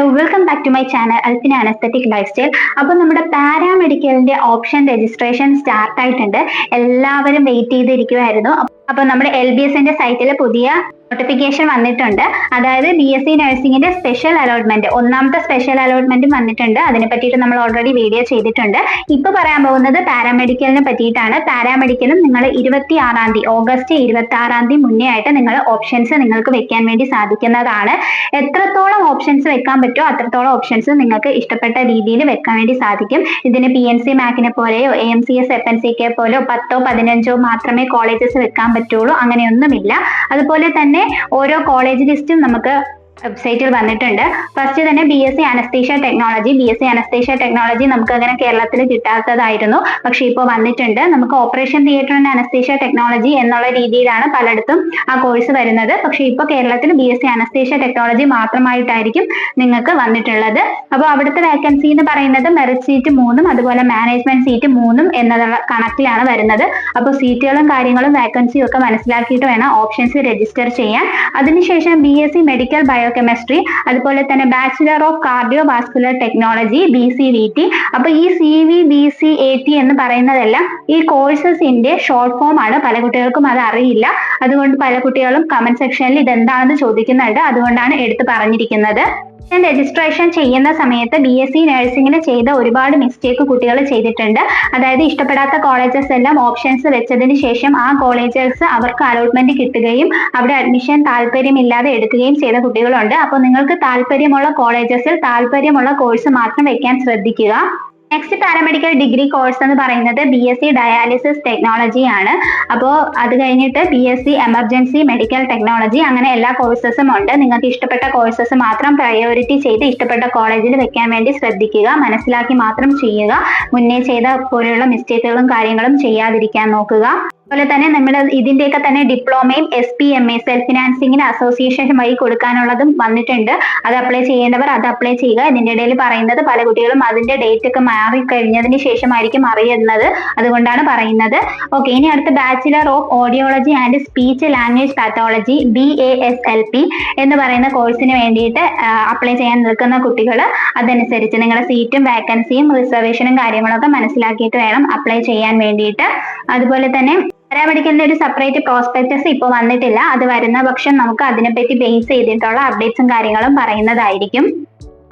Hello, welcome back to my channel Alfina anaesthetic life style. അപ്പോൾ നമ്മുടെ പാരാമെഡിക്കലിന്റെ option registration start ആയിട്ടുണ്ട്. എല്ലാവരും വെയിറ്റ് ചെയ്തിരിക്കുമായിരുന്നു. അപ്പോൾ നമ്മുടെ LBSന്റെ സൈറ്റിൽ പുതിയ നോട്ടിഫിക്കേഷൻ വന്നിട്ടുണ്ട്. അതായത് BSc നഴ്സിംഗിന്റെ സ്പെഷ്യൽ അലോട്ട്മെന്റ്, ഒന്നാമത്തെ സ്പെഷ്യൽ അലോട്ട്മെന്റും വന്നിട്ടുണ്ട്. അതിനെ പറ്റിയിട്ട് നമ്മൾ ഓൾറെഡി വീഡിയോ ചെയ്തിട്ടുണ്ട്. ഇപ്പൊ പറയാൻ പോകുന്നത് പാരാമെഡിക്കലിനെ പറ്റിയിട്ടാണ്. പാരാമെഡിക്കലും നിങ്ങൾ 26-ാം തീയതി, ഓഗസ്റ്റ് 26-ാം തീയതി മുന്നേ ആയിട്ട് നിങ്ങൾ ഓപ്ഷൻസ് നിങ്ങൾക്ക് വെക്കാൻ വേണ്ടി സാധിക്കുന്നതാണ്. എത്രത്തോളം ഓപ്ഷൻസ് വെക്കാൻ പറ്റുമോ അത്രത്തോളം ഓപ്ഷൻസ് നിങ്ങൾക്ക് ഇഷ്ടപ്പെട്ട രീതിയിൽ വെക്കാൻ വേണ്ടി സാധിക്കും. ഇതിന് PNC മാക്കിനെ പോലെയോ AMCS FNCK പോലെയോ 10ഓ 15ഓ മാത്രമേ കോളേജസ് വെക്കാൻ പറ്റുള്ളൂ. അങ്ങനെയൊന്നുമില്ല. അതുപോലെ തന്നെ ഓരോ കോളേജ് ലിസ്റ്റും നമുക്ക് വെബ്സൈറ്റിൽ വന്നിട്ടുണ്ട്. ഫസ്റ്റ് തന്നെ BSc അനസ്തീഷ്യ ടെക്നോളജി നമുക്ക് അങ്ങനെ കേരളത്തിൽ കിട്ടാത്തതായിരുന്നു. പക്ഷെ ഇപ്പോൾ വന്നിട്ടുണ്ട്. നമുക്ക് operation theatre and anaesthesia technology എന്നുള്ള രീതിയിലാണ് പലയിടത്തും ആ കോഴ്സ് വരുന്നത്. പക്ഷെ ഇപ്പോൾ കേരളത്തിൽ BSc അനസ്തീഷ്യ ടെക്നോളജി മാത്രമായിട്ടായിരിക്കും നിങ്ങൾക്ക് വന്നിട്ടുള്ളത്. അപ്പോൾ അവിടുത്തെ വേക്കൻസി എന്ന് പറയുന്നത് മെറിറ്റ് സീറ്റ് 3ഉം അതുപോലെ മാനേജ്മെന്റ് സീറ്റ് 3ഉം എന്നുള്ള കണക്കിലാണ് വരുന്നത്. അപ്പോൾ സീറ്റുകളും കാര്യങ്ങളും വേക്കൻസിയും ഒക്കെ മനസ്സിലാക്കിയിട്ട് വേണം ഓപ്ഷൻസ് രജിസ്റ്റർ ചെയ്യാൻ. അതിനുശേഷം BSc മെഡിക്കൽ ബയോകെമിസ്ട്രി, അതുപോലെ തന്നെ bachelor of cardio vascular technology BCVT. അപ്പൊ ഈ CVBCAT എന്ന് പറയുന്നതെല്ലാം ഈ കോഴ്സസിന്റെ ഷോർട്ട് ഫോം ആണ്. പല കുട്ടികൾക്കും അത് അറിയില്ല. അതുകൊണ്ട് പല കുട്ടികളും കമന്റ് സെക്ഷനിൽ ഇതെന്താണെന്ന് ചോദിക്കുന്നുണ്ട്. അതുകൊണ്ടാണ് എടുത്ത് പറഞ്ഞിരിക്കുന്നത്. രജിസ്ട്രേഷൻ ചെയ്യുന്ന സമയത്ത് BSc നഴ്സിംഗിന് ചെയ്ത ഒരുപാട് മിസ്റ്റേക്ക് കുട്ടികൾ ചെയ്തിട്ടുണ്ട്. അതായത് ഇഷ്ടപ്പെടാത്ത കോളേജസ് എല്ലാം ഓപ്ഷൻസ് വെച്ചതിന് ശേഷം ആ കോളേജസ് അവർക്ക് അലോട്ട്മെന്റ് കിട്ടുകയും അവിടെ അഡ്മിഷൻ താല്പര്യമില്ലാതെ എടുക്കുകയും ചെയ്ത കുട്ടികളുണ്ട്. അപ്പോൾ നിങ്ങൾക്ക് താല്പര്യമുള്ള കോളേജസിൽ താല്പര്യമുള്ള കോഴ്സ് മാത്രം വെക്കാൻ ശ്രദ്ധിക്കുക. നെക്സ്റ്റ് പാരാമെഡിക്കൽ ഡിഗ്രി കോഴ്സ് എന്ന് പറയുന്നത് BSc ഡയാലിസിസ് ടെക്നോളജി ആണ്. അപ്പോൾ അത് കഴിഞ്ഞിട്ട് BSc എമർജൻസി മെഡിക്കൽ ടെക്നോളജി, അങ്ങനെ എല്ലാ കോഴ്സസും ഉണ്ട്. നിങ്ങൾക്ക് ഇഷ്ടപ്പെട്ട കോഴ്സസ് മാത്രം പ്രയോറിറ്റി ചെയ്ത് ഇഷ്ടപ്പെട്ട കോളേജിൽ വെക്കാൻ വേണ്ടി ശ്രദ്ധിക്കുക. മനസ്സിലാക്കി മാത്രം ചെയ്യുക. മുന്നേ ചെയ്ത പോലെയുള്ള മിസ്റ്റേക്കുകളും കാര്യങ്ങളും ചെയ്യാതിരിക്കാൻ നോക്കുക. അതുപോലെ തന്നെ നമ്മൾ ഇതിന്റെയൊക്കെ തന്നെ ഡിപ്ലോമയും SPMA സെൽഫ് ഫിനാൻസിങ്ങിന് അസോസിയേഷൻ വഴി കൊടുക്കാനുള്ളതും വന്നിട്ടുണ്ട്. അത് അപ്ലൈ ചെയ്യേണ്ടവർ അത് അപ്ലൈ ചെയ്യുക. ഇതിന്റെ ഇടയിൽ പറയുന്നത് പല കുട്ടികളും അതിന്റെ ഡേറ്റ് ഒക്കെ മാറിക്കഴിഞ്ഞതിന് ശേഷമായിരിക്കും അറിയുന്നത്. അതുകൊണ്ടാണ് പറയുന്നത്. ഓക്കെ, ഇനി അടുത്ത bachelor of audiology and speech language pathology BASLP എന്ന് പറയുന്ന കോഴ്സിന് വേണ്ടിയിട്ട് അപ്ലൈ ചെയ്യാൻ നിൽക്കുന്ന കുട്ടികൾ അതനുസരിച്ച് നിങ്ങളുടെ സീറ്റും വാക്കൻസിയും റിസർവേഷനും കാര്യങ്ങളൊക്കെ മനസ്സിലാക്കിയിട്ട് വേണം അപ്ലൈ ചെയ്യാൻ വേണ്ടിയിട്ട്. അതുപോലെ തന്നെ പാരാമെഡിക്കലിന്റെ ഒരു സെപ്പറേറ്റ് പ്രോസ്പെക്ടസ് ഇപ്പോൾ വന്നിട്ടില്ല. അത് വരുന്ന പക്ഷം നമുക്ക് അതിനെപ്പറ്റി ബേസ് ചെയ്തിട്ടുള്ള അപ്ഡേറ്റ്സും കാര്യങ്ങളും പറയുന്നതായിരിക്കും.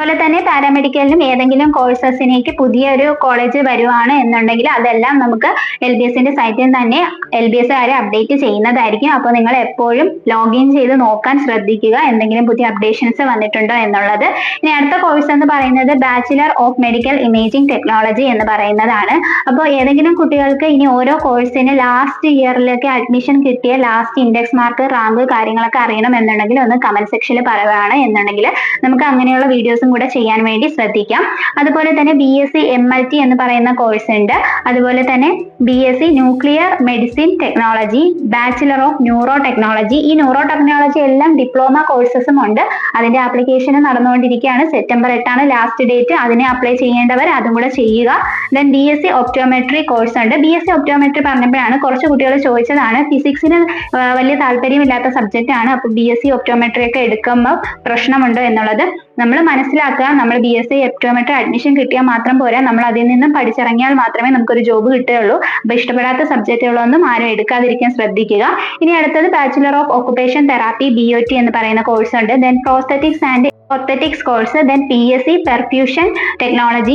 അതുപോലെ തന്നെ പാരാമെഡിക്കലിനും ഏതെങ്കിലും കോഴ്സസിനേക്ക് പുതിയൊരു കോളേജ് വരുവാണ് എന്നുണ്ടെങ്കിൽ അതെല്ലാം നമുക്ക് LBSന്റെ സൈറ്റിൽ തന്നെ LBSകാരെ അപ്ഡേറ്റ് ചെയ്യുന്നതായിരിക്കും. അപ്പോൾ നിങ്ങൾ എപ്പോഴും ലോഗിൻ ചെയ്ത് നോക്കാൻ ശ്രദ്ധിക്കുക എന്തെങ്കിലും പുതിയ അപ്ഡേഷൻസ് വന്നിട്ടുണ്ടോ എന്നുള്ളത്. ഇനി അടുത്ത കോഴ്സ് എന്ന് പറയുന്നത് bachelor of medical imaging technology എന്ന് പറയുന്നതാണ്. അപ്പോൾ ഏതെങ്കിലും കുട്ടികൾക്ക് ഇനി ഓരോ കോഴ്സിന് ലാസ്റ്റ് ഇയറിലേക്ക് അഡ്മിഷൻ കിട്ടിയ ലാസ്റ്റ് ഇൻഡെക്സ് മാർക്ക് റാങ്ക് കാര്യങ്ങളൊക്കെ അറിയണം എന്നുണ്ടെങ്കിൽ ഒന്ന് കമന്റ് സെക്ഷനിൽ പറയുകയാണ് എന്നുണ്ടെങ്കിൽ നമുക്ക് അങ്ങനെയുള്ള വീഡിയോസ് കൂടെ ചെയ്യാൻ വേണ്ടി ശ്രദ്ധിക്കാം. അതുപോലെ തന്നെ BSc MLT എന്ന് പറയുന്ന കോഴ്സ് ഉണ്ട്. അതുപോലെ തന്നെ BSc nuclear medicine technology, bachelor of neuro technology. ഈ ന്യൂറോ ടെക്നോളജി എല്ലാം ഡിപ്ലോമ കോഴ്സസും ഉണ്ട്. അതിന്റെ ആപ്ലിക്കേഷൻ നടന്നുകൊണ്ടിരിക്കുകയാണ്. September 8 last date. അതിനെ അപ്ലൈ ചെയ്യേണ്ടവർ അതും കൂടെ ചെയ്യുക. ദെൻ BSc ഒപ്റ്റോമെട്രി കോഴ്സ് ഉണ്ട്. BSc ഒപ്റ്റോമെട്രി പറഞ്ഞപ്പോഴാണ് കുറച്ച് കുട്ടികൾ ചോദിച്ചതാണ്, ഫിസിക്സിന് വലിയ താല്പര്യമില്ലാത്ത സബ്ജക്റ്റ് ആണ്, അപ്പോൾ BSc ഒപ്റ്റോമെട്രി ഒക്കെ എടുക്കുമ്പോൾ പ്രശ്നമുണ്ടോ എന്നുള്ളത് നമ്മൾ മനസ്സിലാക്കുക. നമ്മൾ BSc ഒപ്റ്റോമെട്രി അഡ്മിഷൻ കിട്ടിയാൽ മാത്രം പോരാ, നമ്മൾ അതിൽ നിന്നും പഠിച്ചിറങ്ങിയാൽ മാത്രമേ നമുക്കൊരു ജോബ് കിട്ടുകയുള്ളൂ. അപ്പൊ ഇഷ്ടപ്പെടാത്ത സബ്ജക്റ്റുകളൊന്നും ആരും എടുക്കാതിരിക്കാൻ ശ്രദ്ധിക്കുക. ഇനി അടുത്തത് bachelor of occupation therapy BOT എന്ന് പറയുന്ന കോഴ്സ് ഉണ്ട്. Then prosthetics and orthotics course, then PSc perfusion technology,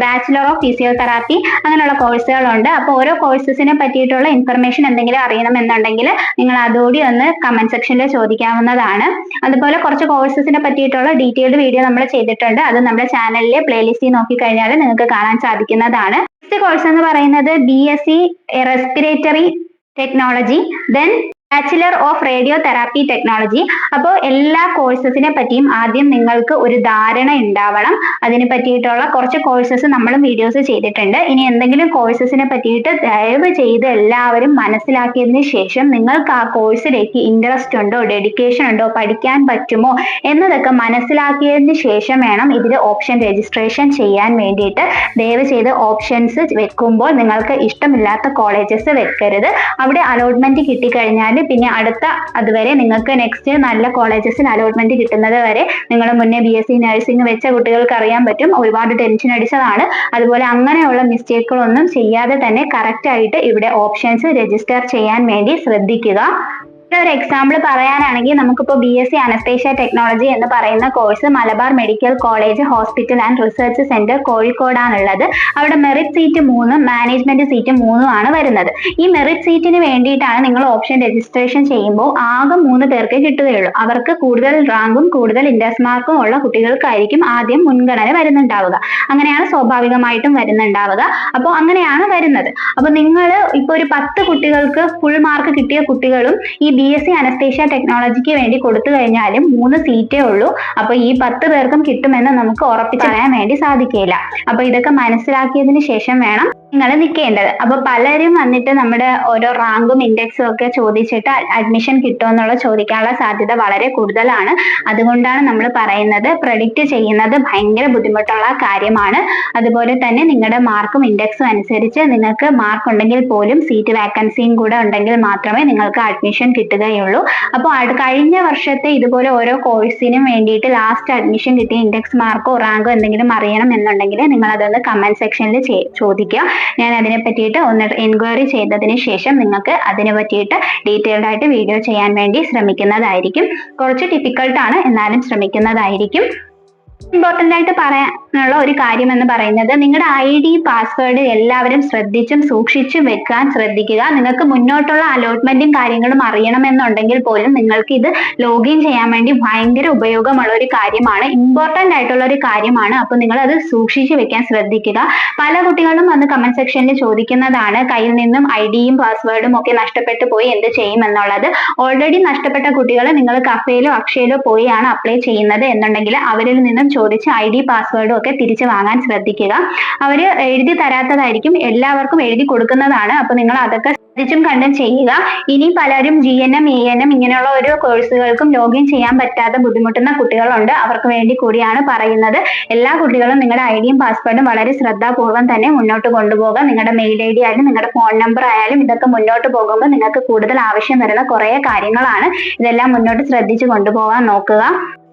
bachelor of physiotherapy, അങ്ങനെയുള്ള കോഴ്സുകളുണ്ട്. അപ്പോൾ ഓരോ കോഴ്സസിനെ പറ്റിയിട്ടുള്ള ഇൻഫർമേഷൻ എന്തെങ്കിലും അറിയണമെന്നുണ്ടെങ്കിൽ നിങ്ങൾ അതുകൂടി ഒന്ന് കമന്റ് സെക്ഷനിൽ ചോദിക്കാവുന്നതാണ്. അതുപോലെ കുറച്ച് കോഴ്സസിനെ പറ്റിയിട്ടുള്ള ഡീറ്റെയിൽഡ് വീഡിയോ നമ്മൾ ചെയ്തിട്ടുണ്ട്. അത് നമ്മുടെ ചാനലിലെ പ്ലേലിസ്റ്റിൽ നോക്കിക്കഴിഞ്ഞാൽ നിങ്ങൾക്ക് കാണാൻ സാധിക്കുന്നതാണ്. നെക്സ്റ്റ് കോഴ്സ് എന്ന് പറയുന്നത് BSc respiratory technology, then bachelor of radio therapy technology. അപ്പോൾ എല്ലാ കോഴ്സസിനെ പറ്റിയും ആദ്യം നിങ്ങൾക്ക് ഒരു ധാരണ ഉണ്ടാവണം. അതിനെ പറ്റിയിട്ടുള്ള കുറച്ച് കോഴ്സസ് നമ്മളും വീഡിയോസ് ചെയ്തിട്ടുണ്ട്. ഇനി എന്തെങ്കിലും കോഴ്സസിനെ പറ്റിയിട്ട് ദയവ് ചെയ്ത് എല്ലാവരും മനസ്സിലാക്കിയതിന് ശേഷം നിങ്ങൾക്ക് ആ കോഴ്സിലേക്ക് ഇൻട്രസ്റ്റ് ഉണ്ടോ, ഡെഡിക്കേഷൻ ഉണ്ടോ, പഠിക്കാൻ പറ്റുമോ എന്നതൊക്കെ മനസ്സിലാക്കിയതിന് ശേഷം വേണം ഇതിൽ ഓപ്ഷൻ രജിസ്ട്രേഷൻ ചെയ്യാൻ വേണ്ടിയിട്ട്. ദയവ് ചെയ്ത് ഓപ്ഷൻസ് വെക്കുമ്പോൾ നിങ്ങൾക്ക് ഇഷ്ടമില്ലാത്ത കോളേജസ് വെക്കരുത്. അവിടെ അലോട്ട്മെന്റ് കിട്ടിക്കഴിഞ്ഞാൽ പിന്നെ അടുത്ത അതുവരെ നിങ്ങൾക്ക് നെക്സ്റ്റ് നല്ല കോളേജസിൽ അലോട്ട്മെന്റ് കിട്ടുന്നത് വരെ നിങ്ങൾ മുന്നേ BSc നഴ്സിംഗ് വെച്ച കുട്ടികൾക്ക് അറിയാൻ പറ്റും ഒരുപാട് ടെൻഷൻ അടിച്ചതാണ്. അതുപോലെ അങ്ങനെയുള്ള മിസ്റ്റേക്കുകളൊന്നും ചെയ്യാതെ തന്നെ കറക്റ്റ് ആയിട്ട് ഇവിടെ ഓപ്ഷൻസ് രജിസ്റ്റർ ചെയ്യാൻ വേണ്ടി ശ്രദ്ധിക്കുക. ഒരു എക്സാമ്പിൾ പറയാനാണെങ്കിൽ നമുക്കിപ്പോ BSc അനസ്തേഷ്യ ടെക്നോളജി എന്ന് പറയുന്ന course Malabar medical college hospital and research centre കോഴിക്കോടാണുള്ളത്. അവിടെ മെറിറ്റ് സീറ്റ് 3 മാനേജ്മെന്റ് സീറ്റ് 3 ആണ് വരുന്നത്. ഈ മെറിറ്റ് സീറ്റിന് വേണ്ടിയിട്ടാണ് നിങ്ങൾ ഓപ്ഷൻ രജിസ്ട്രേഷൻ ചെയ്യുമ്പോൾ ആകെ 3 പേർക്ക് കിട്ടുകയുള്ളൂ. അവർക്ക് കൂടുതൽ റാങ്കും കൂടുതൽ ഇൻഡെക്സ് മാർക്കും ഉള്ള കുട്ടികൾക്കായിരിക്കും ആദ്യം മുൻഗണന വരുന്നുണ്ടാവുക. അങ്ങനെയാണ് സ്വാഭാവികമായിട്ടും വരുന്നുണ്ടാവുക. അപ്പോൾ അങ്ങനെയാണ് വരുന്നത്. അപ്പൊ നിങ്ങൾ ഇപ്പൊ ഒരു 10 കുട്ടികൾക്ക് ഫുൾ മാർക്ക് കിട്ടിയ കുട്ടികളും ഈ BSc അനസ്തേഷ്യ ടെക്നോളജിക്ക് വേണ്ടി കൊടുത്തു കഴിഞ്ഞാലും 3 സീറ്റേ ഉള്ളൂ. അപ്പൊ ഈ 10 പേർക്കും കിട്ടുമെന്ന് നമുക്ക് ഉറപ്പിച്ച് പറയാൻ വേണ്ടി സാധിക്കില്ല. അപ്പൊ ഇതൊക്കെ മനസ്സിലാക്കിയതിന് ശേഷം വേണം നിങ്ങൾ നിൽക്കേണ്ടത്. അപ്പൊ പലരും വന്നിട്ട് നമ്മുടെ ഓരോ റാങ്കും ഇൻഡെക്സും ഒക്കെ ചോദിച്ചിട്ട് അഡ്മിഷൻ കിട്ടുമെന്നുള്ള ചോദിക്കാനുള്ള സാധ്യത വളരെ കൂടുതലാണ്. അതുകൊണ്ടാണ് നമ്മൾ പറയുന്നത് പ്രെഡിക്റ്റ് ചെയ്യുന്നത് ഭയങ്കര ബുദ്ധിമുട്ടുള്ള കാര്യമാണ്. അതുപോലെ തന്നെ നിങ്ങളുടെ മാർക്കും ഇൻഡെക്സും അനുസരിച്ച് നിങ്ങൾക്ക് മാർക്ക് ഉണ്ടെങ്കിൽ പോലും സീറ്റ് വാക്കൻസിയും കൂടെ ഉണ്ടെങ്കിൽ മാത്രമേ നിങ്ങൾക്ക് അഡ്മിഷൻ കിട്ടുകയുള്ളൂ. അപ്പോൾ കഴിഞ്ഞ വർഷത്തെ ഇതുപോലെ ഓരോ കോഴ്സിനും വേണ്ടിയിട്ട് ലാസ്റ്റ് അഡ്മിഷൻ കിട്ടിയ ഇൻഡെക്സ് മാർക്കോ റാങ്കോ എന്തെങ്കിലും അറിയണം എന്നുണ്ടെങ്കിൽ നിങ്ങൾ അതൊന്ന് കമന്റ് സെക്ഷനിൽ ചോദിക്കുക. ഞാൻ അതിനെ പറ്റിയിട്ട് ഒന്ന് എൻക്വയറി ചെയ്തതിന് ശേഷം നിങ്ങൾക്ക് അതിനെ പറ്റിയിട്ട് ഡീറ്റെയിൽഡ് ആയിട്ട് വീഡിയോ ചെയ്യാൻ വേണ്ടി ശ്രമിക്കുന്നതായിരിക്കും. കുറച്ച് ഡിഫിക്കൽട്ടാണ്, എന്നാലും ശ്രമിക്കുന്നതായിരിക്കും. ഇമ്പോർട്ടന്റ് ആയിട്ട് പറയാനുള്ള ഒരു കാര്യം എന്ന് പറയുന്നത് നിങ്ങളുടെ ID പാസ്വേഡ് എല്ലാവരും ശ്രദ്ധിച്ചും സൂക്ഷിച്ചും വെക്കാൻ ശ്രദ്ധിക്കുക. നിങ്ങൾക്ക് മുന്നോട്ടുള്ള അലോട്ട്മെന്റും കാര്യങ്ങളും അറിയണമെന്നുണ്ടെങ്കിൽ പോലും നിങ്ങൾക്ക് ഇത് ലോഗിൻ ചെയ്യാൻ വേണ്ടി ഭയങ്കര ഉപയോഗമുള്ള ഒരു കാര്യമാണ്, ഇമ്പോർട്ടന്റ് ആയിട്ടുള്ള ഒരു കാര്യമാണ്. അപ്പൊ നിങ്ങൾ അത് സൂക്ഷിച്ചു വെക്കാൻ ശ്രദ്ധിക്കുക. പല കുട്ടികളും വന്ന് കമന്റ് സെക്ഷനിൽ ചോദിക്കുന്നതാണ് കയ്യിൽ നിന്നും IDയും പാസ്വേഡും ഒക്കെ നഷ്ടപ്പെട്ടു പോയി എന്ത് ചെയ്യും എന്നുള്ളത്. ഓൾറെഡി നഷ്ടപ്പെട്ട കുട്ടികൾ നിങ്ങൾ കഫേയിലോ അക്ഷയയിലോ പോയാണ് അപ്ലൈ ചെയ്യുന്നത് എന്നുണ്ടെങ്കിൽ അവരിൽ നിന്നും ചോദിച്ച് ID പാസ്വേഡും ഒക്കെ തിരിച്ചു വാങ്ങാൻ ശ്രദ്ധിക്കുക. അവര് എഴുതി തരാത്തതായിരിക്കും, എല്ലാവർക്കും എഴുതി കൊടുക്കുന്നതാണ്. അപ്പൊ നിങ്ങൾ അതൊക്കെ ശ്രദ്ധിച്ചും കണ്ടും ചെയ്യുക. ഇനി പലരും GNM ANM ഇങ്ങനെയുള്ള ഓരോ കോഴ്സുകൾക്കും ലോഗിൻ ചെയ്യാൻ പറ്റാതെ ബുദ്ധിമുട്ടുന്ന കുട്ടികളുണ്ട്. അവർക്ക് വേണ്ടി കൂടിയാണ് പറയുന്നത്. എല്ലാ കുട്ടികളും നിങ്ങളുടെ IDയും പാസ്വേഡും വളരെ ശ്രദ്ധാപൂർവ്വം തന്നെ മുന്നോട്ട് കൊണ്ടുപോകുക. നിങ്ങളുടെ മെയിൽ ID ആയാലും നിങ്ങളുടെ ഫോൺ നമ്പർ ആയാലും ഇതൊക്കെ മുന്നോട്ട് പോകുമ്പോൾ നിങ്ങൾക്ക് കൂടുതൽ ആവശ്യം വരുന്ന കുറേ കാര്യങ്ങളാണ്. ഇതെല്ലാം മുന്നോട്ട് ശ്രദ്ധിച്ചു കൊണ്ടുപോകാൻ നോക്കുക.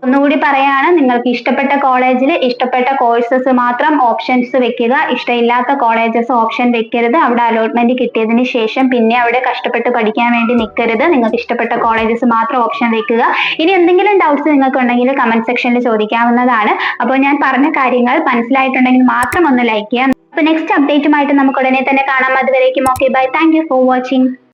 ഒന്നുകൂടി പറയാണ്, നിങ്ങൾക്ക് ഇഷ്ടപ്പെട്ട കോളേജിൽ ഇഷ്ടപ്പെട്ട കോഴ്സസ് മാത്രം ഓപ്ഷൻസ് വെക്കുക. ഇഷ്ടമില്ലാത്ത കോളേജസ് ഓപ്ഷൻ വെക്കരുത്. അവിടെ അലോട്ട്മെന്റ് കിട്ടിയതിന് ശേഷം പിന്നെ അവിടെ കഷ്ടപ്പെട്ട് പഠിക്കാൻ വേണ്ടി നിൽക്കരുത്. നിങ്ങൾക്ക് ഇഷ്ടപ്പെട്ട കോളേജസ് മാത്രം ഓപ്ഷൻ വെക്കുക. ഇനി എന്തെങ്കിലും ഡൗട്ട്സ് നിങ്ങൾക്ക് ഉണ്ടെങ്കിൽ കമന്റ് സെക്ഷനിൽ ചോദിക്കാവുന്നതാണ്. അപ്പോൾ ഞാൻ പറഞ്ഞ കാര്യങ്ങൾ മനസ്സിലായിട്ടുണ്ടെങ്കിൽ മാത്രം ഒന്ന് ലൈക്ക് ചെയ്യുക. അപ്പോൾ നെക്സ്റ്റ് അപ്ഡേറ്റുമായിട്ട് നമുക്ക് ഉടനെ തന്നെ കാണാം. അതുവരേക്കും okay bye. Thank you for watching.